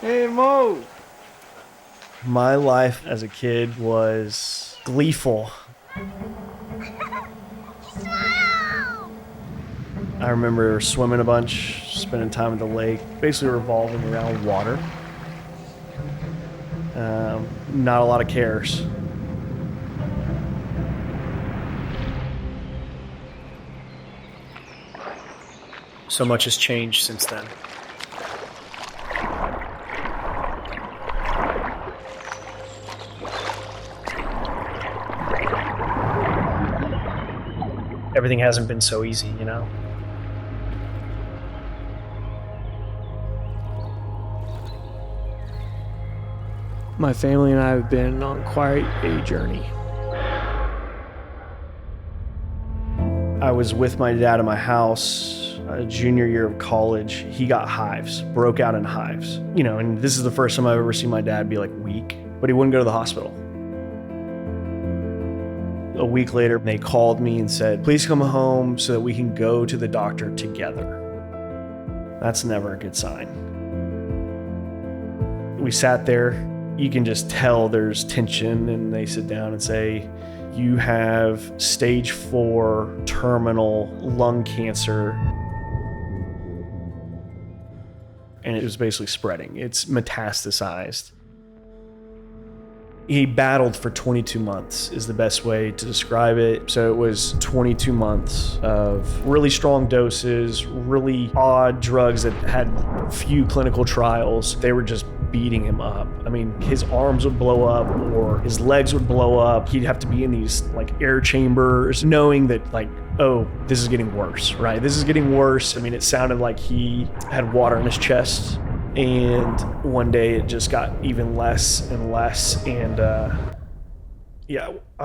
Hey, Mo! My life as a kid was gleeful. I remember swimming a bunch, spending time at the lake, basically revolving around water. Not a lot of cares. So much has changed since then. Everything hasn't been so easy, you know? My family and I have been on quite a journey. I was with my dad in my house, junior year of college. He got hives, broke out in hives. You know, and this is the first time I've ever seen my dad be like weak, but he wouldn't go to the hospital. A week later, they called me and said, please come home so that we can go to the doctor together. That's never a good sign. We sat there. You can just tell there's tension, and they sit down and say, you have stage 4 terminal lung cancer. And it was basically spreading. It's metastasized. He battled for 22 months is the best way to describe it. So it was 22 months of really strong doses, really odd drugs that had few clinical trials. They were just beating him up. I mean, his arms would blow up or his legs would blow up. He'd have to be in these like air chambers, knowing that like, oh, this is getting worse, right? This is getting worse. I mean, it sounded like he had water in his chest. And one day it just got even less and less. And I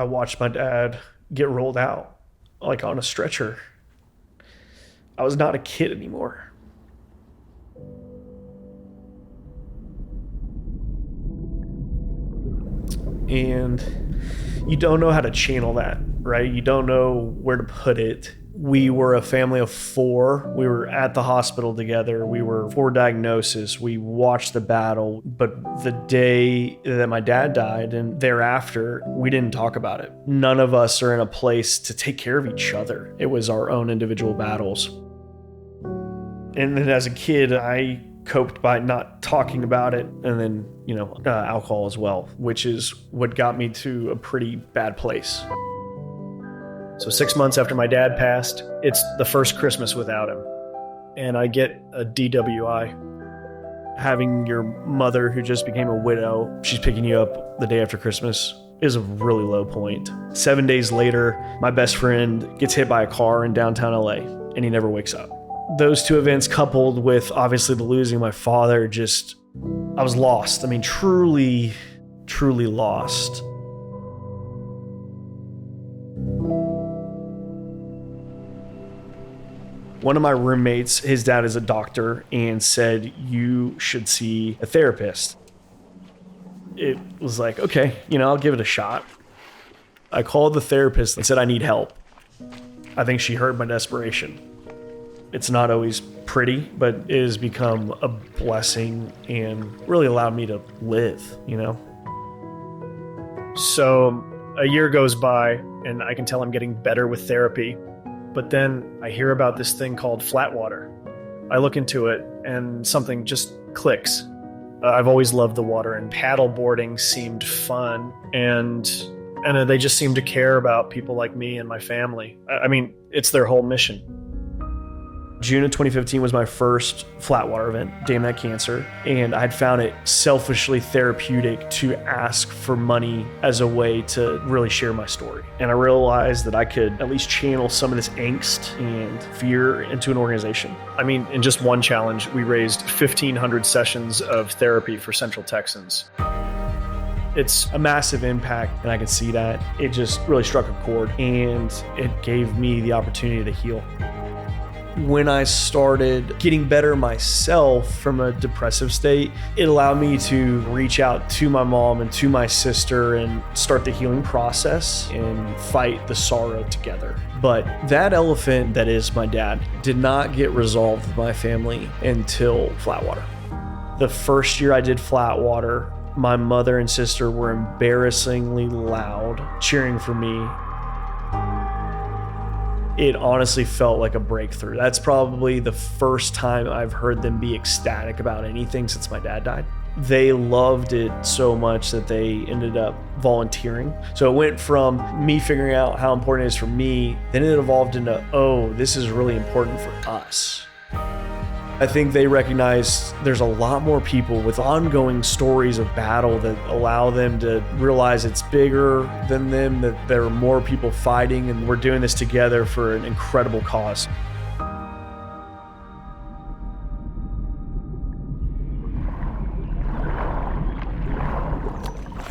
watched my dad get rolled out like on a stretcher. I was not a kid anymore. And you don't know how to channel that, right? You don't know where to put it. We were a family of 4. We were at the hospital together. We were 4 diagnoses. We watched the battle. But the day that my dad died and thereafter, we didn't talk about it. None of us are in a place to take care of each other. It was our own individual battles. And then as a kid, I coped by not talking about it, and then, alcohol as well, which is what got me to a pretty bad place. So 6 months after my dad passed, it's the first Christmas without him. And I get a DWI. Having your mother who just became a widow, she's picking you up the day after Christmas, is a really low point. 7 days later, my best friend gets hit by a car in downtown LA, and he never wakes up. Those 2 events coupled with obviously the losing my father, I was lost. I mean, truly, truly lost. One of my roommates, his dad is a doctor, and said, you should see a therapist. It was like, okay, I'll give it a shot. I called the therapist and said, I need help. I think she heard my desperation. It's not always pretty, but it has become a blessing and really allowed me to live, So a year goes by, and I can tell I'm getting better with therapy. But then I hear about this thing called Flatwater. I look into it, and something just clicks. I've always loved the water, and paddleboarding seemed fun, and they just seem to care about people like me and my family. I mean, it's their whole mission. June of 2015 was my first Flatwater event, Damn That Cancer, and I'd found it selfishly therapeutic to ask for money as a way to really share my story. And I realized that I could at least channel some of this angst and fear into an organization. I mean, in just one challenge, we raised 1,500 sessions of therapy for Central Texans. It's a massive impact, and I can see that. It just really struck a chord, and it gave me the opportunity to heal. When I started getting better myself from a depressive state, it allowed me to reach out to my mom and to my sister and start the healing process and fight the sorrow together. But that elephant that is my dad did not get resolved with my family until Flatwater. The first year I did Flatwater, my mother and sister were embarrassingly loud, cheering for me. It honestly felt like a breakthrough. That's probably the first time I've heard them be ecstatic about anything since my dad died. They loved it so much that they ended up volunteering. So it went from me figuring out how important it is for me, then it evolved into, oh, this is really important for us. I think they recognize there's a lot more people with ongoing stories of battle that allow them to realize it's bigger than them, that there are more people fighting, and we're doing this together for an incredible cause.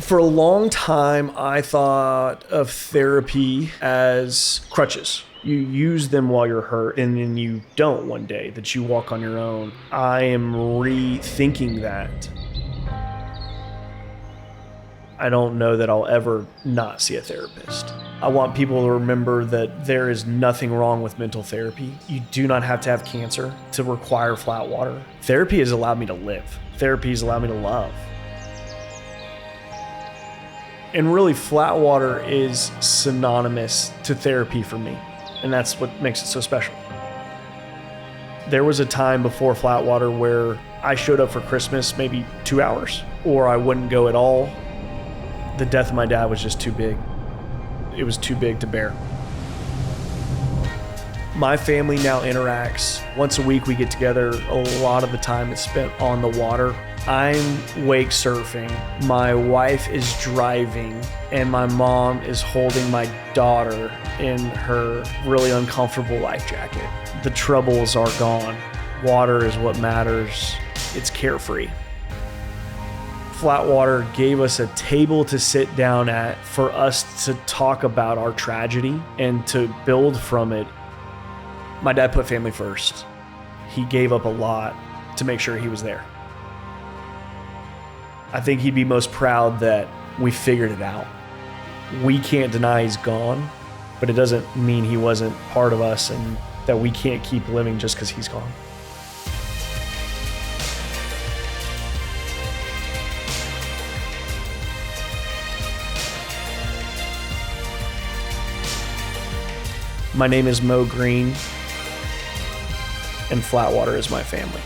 For a long time, I thought of therapy as crutches. You use them while you're hurt, and then you don't one day, that you walk on your own. I am rethinking that. I don't know that I'll ever not see a therapist. I want people to remember that there is nothing wrong with mental therapy. You do not have to have cancer to require Flatwater. Therapy has allowed me to live. Therapy has allowed me to love. And really, Flatwater is synonymous to therapy for me. And that's what makes it so special. There was a time before Flatwater where I showed up for Christmas maybe 2 hours, or I wouldn't go at all. The death of my dad was just too big. It was too big to bear. My family now interacts. Once a week we get together. A lot of the time it's spent on the water. I'm wake surfing, my wife is driving, and my mom is holding my daughter in her really uncomfortable life jacket. The troubles are gone. Water is what matters. It's carefree. Flatwater gave us a table to sit down at for us to talk about our tragedy and to build from it. My dad put family first. He gave up a lot to make sure he was there. I think he'd be most proud that we figured it out. We can't deny he's gone, but it doesn't mean he wasn't part of us and that we can't keep living just because he's gone. My name is Mo Green, and Flatwater is my family.